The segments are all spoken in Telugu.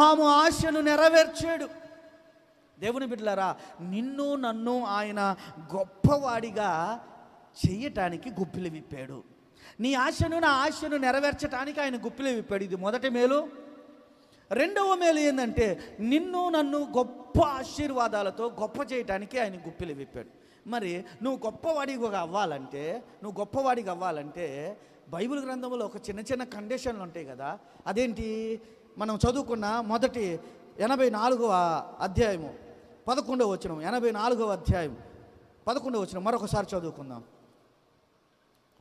ఆమె ఆశను నెరవేర్చాడు. దేవుని బిడ్డలారా, నిన్ను నన్ను ఆయన గొప్పవాడిగా చెయ్యటానికి గుప్పిలు విప్పాడు. నీ ఆశను నా ఆశను నెరవేర్చడానికి ఆయన గుప్పిలు విప్పాడు. ఇది మొదటి మేలు. రెండవ మేలు ఏంటంటే నిన్ను నన్ను గొప్ప ఆశీర్వాదాలతో గొప్ప చేయటానికి ఆయన గుప్పిలు విప్పాడు. మరి నువ్వు గొప్పవాడిగా అవ్వాలంటే బైబిల్ గ్రంథంలో ఒక చిన్న చిన్న కండిషన్లు ఉంటాయి కదా. అదేంటి? మనం చదువుకున్న మొదటి 84వ అధ్యాయము 11వ వచనం, 84వ అధ్యాయం 11వ వచనం మరొకసారి చదువుకుందాం.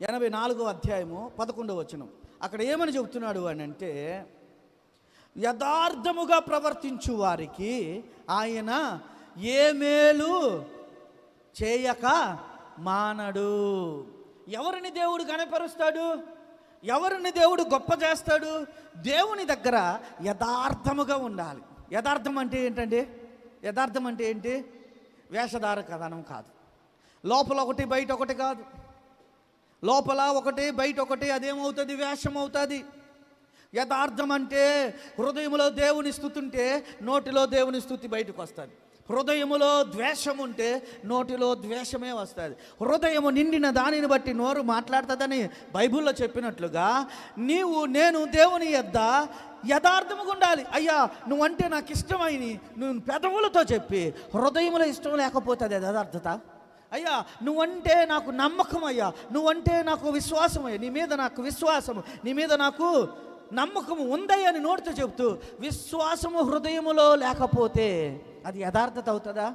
84వ అధ్యాయము 11వ వచనం. అక్కడ ఏమని చెబుతున్నాడు అని అంటే, యథార్థముగా ప్రవర్తించు వారికి ఆయన ఏ మేలు చేయక మానడు. ఎవరిని దేవుడు కనపరుస్తాడు? ఎవరిని దేవుడు గొప్ప చేస్తాడు? దేవుని దగ్గర యథార్థముగా ఉండాలి. యథార్థం అంటే ఏంటండి? యథార్థం అంటే ఏంటి? వేషధార కథనం కాదు. లోపల ఒకటి బయట ఒకటి కాదు. లోపల ఒకటి బయట ఒకటి, అదేమవుతుంది? వేషం అవుతుంది. యథార్థం అంటే హృదయంలో దేవుని స్తుతి ఉంటే నోటిలో దేవుని స్తుతి బయటకు వస్తుంది. హృదయములో ద్వేషం ఉంటే నోటిలో ద్వేషమే వస్తుంది. హృదయము నిండిన దానిని బట్టి నోరు మాట్లాడుతుందని బైబిల్లో చెప్పినట్లుగా నేను దేవుని యొద్ద యథార్థముగా ఉండాలి. అయ్యా నువ్వంటే నాకు ఇష్టమైని నువ్వు పెదవులతో చెప్పి హృదయంలో ఇష్టం లేకపోతే అది యథార్థత. అయ్యా నువ్వంటే నాకు నమ్మకం, అయ్యా నువ్వంటే నాకు విశ్వాసం, అయ్యా నీ మీద నాకు విశ్వాసము, నీ మీద నాకు నమ్మకము ఉందయ్యని నోటితో చెబుతూ విశ్వాసము హృదయములో లేకపోతే అది యథార్థత అవుతుందా?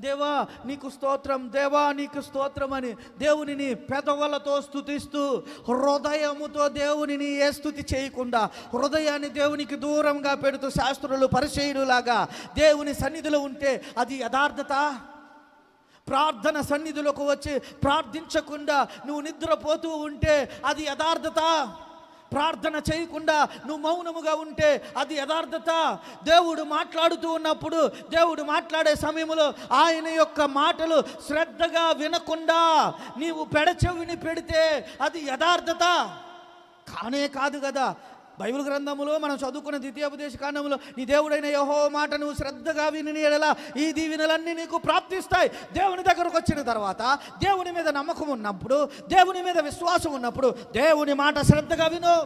దేవా నీకు స్తోత్రం, దేవా నీకు స్తోత్రం అని దేవునిని పెదవులతో స్తుతిస్తూ హృదయముతో దేవునిని ఏ స్తుతి చేయకుండా హృదయాన్ని దేవునికి దూరంగా పెడుతూ శాస్త్రులు పరిచయులాగా దేవుని సన్నిధిలో ఉంటే అది యథార్థత? ప్రార్థన సన్నిధిలోకి వచ్చి ప్రార్థించకుండా నువ్వు నిద్రపోతూ ఉంటే అది యథార్థత? ప్రార్థన చేయకుండా నువ్వు మౌనముగా ఉంటే అది యథార్థత? దేవుడు మాట్లాడుతూ ఉన్నప్పుడు, దేవుడు మాట్లాడే సమయంలో ఆయన యొక్క మాటలు శ్రద్ధగా వినకుండా నీవు పెడచెవిని పెడితే అది యథార్థత కానే కాదు కదా. బైబిల్ గ్రంథంలో మనం చదువుకున్న ద్వితీయోపదేశ కాండంలో నీ దేవుడైన యెహోవా మాట నువ్వు శ్రద్ధగా విని ఎడలా ఈ దీవెనలన్నీ నీకు ప్రాప్తిస్తాయి. దేవుని దగ్గరకు వచ్చిన తర్వాత దేవుని మీద నమ్మకం ఉన్నప్పుడు, దేవుని మీద విశ్వాసం ఉన్నప్పుడు దేవుని మాట శ్రద్ధగా విను.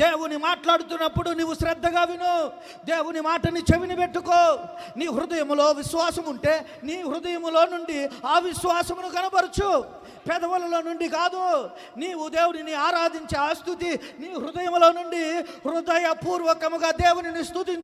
దేవుని మాట్లాడుతున్నప్పుడు నీవు శ్రద్ధగా విను. దేవుని మాటని చెవిని పెట్టుకో. నీ హృదయములో విశ్వాసం ఉంటే నీ హృదయములో నుండి ఆ విశ్వాసమును కనబరచు, పెదవులలో నుండి కాదు. నీవు దేవుడిని ఆరాధించే ఆ స్తుతి నీ హృదయములో నుండి హృదయపూర్వకముగా దేవునిని స్తుతి